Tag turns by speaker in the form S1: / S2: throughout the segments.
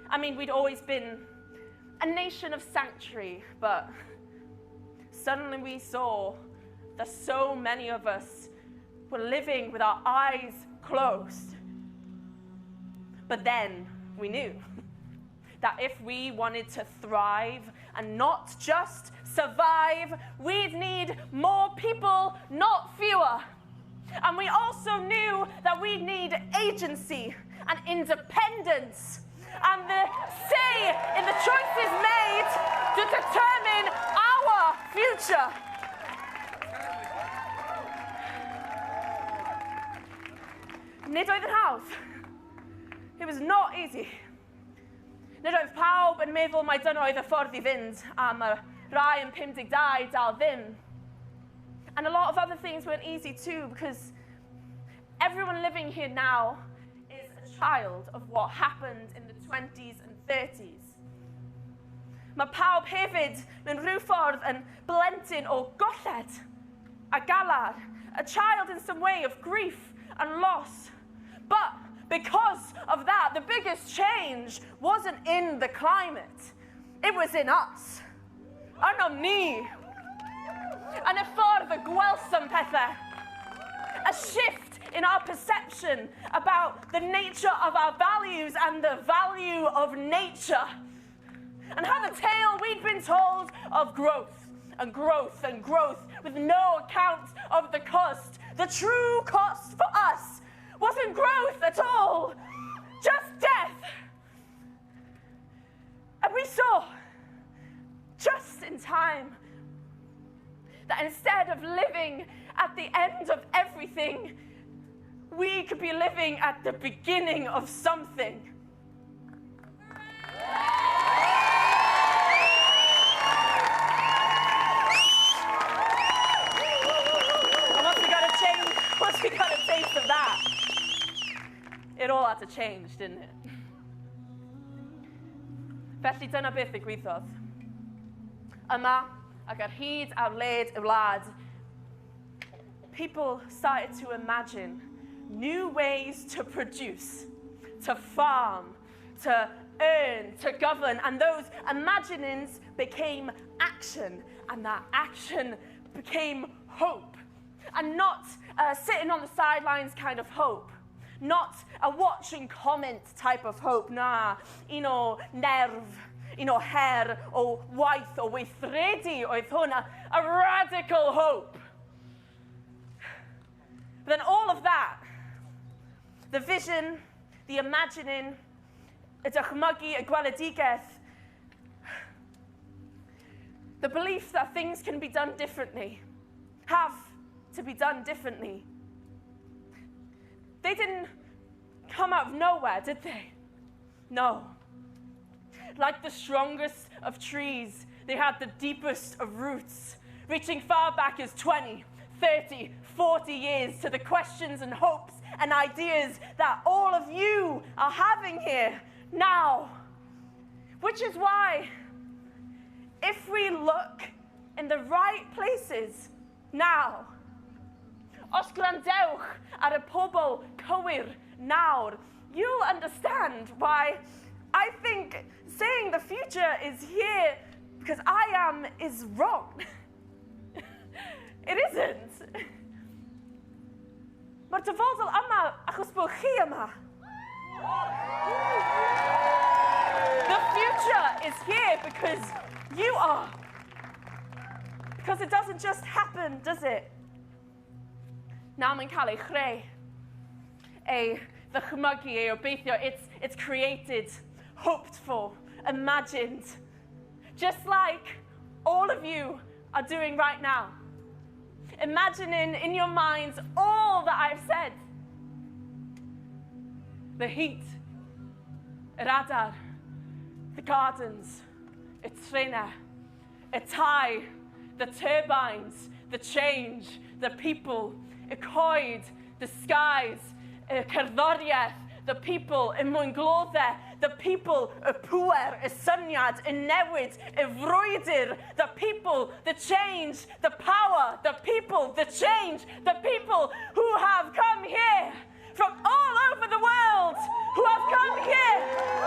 S1: I mean, we'd always been a nation of sanctuary, but suddenly we saw that so many of us were living with our eyes closed. But then we knew that if we wanted to thrive and not just survive, we'd need more people, not fewer. And we also knew that we'd need agency and independence and the say in the choices made to determine our future. Nid oedd yn hawdd. It was not easy. Nid oedd pawb yn meddwl mai dyna oedd y ffordd I fynd, a mae rai yn 52 dal ddim. And a lot of other things weren't easy too, because everyone living here now is a child of what happened in the 20s and 30s. Mae pawb hefyd mewn rhyw ffordd yn blentyn o golled a galar, a child in some way of grief and loss. But because of that, the biggest change wasn't in the climate. It was in us. Arno ni. And y ffordd y gwelsam pethau. A shift in our perception about the nature of our values and the value of nature. And how the tale we'd been told of growth and growth and growth with no account of the cost. The true cost for us wasn't growth at all, just death. And we saw, just in time, that instead of living at the end of everything, we could be living at the beginning of something. And once we got a taste of that, it all had to change, didn't it? Felly dyna beth ddigwyddodd. Yma, ac ar hyd ar led y wlad, people started to imagine new ways to produce, to farm, to earn, to govern, and those imaginings became action, and that action became hope. And not sitting on the sidelines kind of hope. Not a watch and comment type of hope, na, nerf, her, o waith, o weithredu, oedd hwnna, a radical hope. But then all of that, the vision, the imagining, y dychmygu, y gweledigaeth, the belief that things can be done differently, have to be done differently. They didn't come out of nowhere, did they? No. Like the strongest of trees, they had the deepest of roots, reaching far back as 20, 30, 40 years to the questions and hopes and ideas that all of you are having here now. Which is why, if we look in the right places now, os gwrandewch ar y pobl cywir nawr, you'll understand why I think saying the future is here because I am is wrong. It isn't. Mae'r dyfodol yma achos bod chi yma. The future is here because you are. Because it doesn't just happen, does it? Na mae'n cael ei chreu, ei ddychmygu, ei obeithio. It's created, hoped for, imagined. Just like all of you are doing right now. Imagining in your minds all that I've said. The heat, yr adar, the gardens, y trenau, y tai, the turbines, the change, the people, y coed, the skies, y cerddoriaeth, the people, y mwynglodau, the people, y pŵer, y syniad, y newid, y frwydr, the people, the change, the power, the people, the change, the people who have come here from all over the world, who have come here,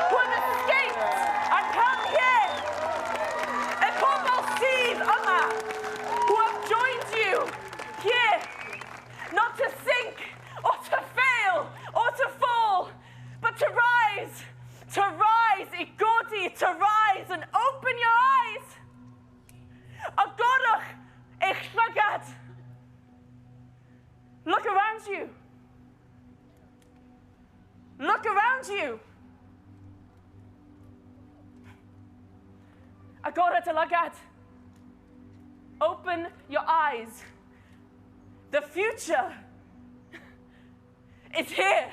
S1: who have escaped around you. Look around you. Agora dylygad. Open your eyes. The future is here.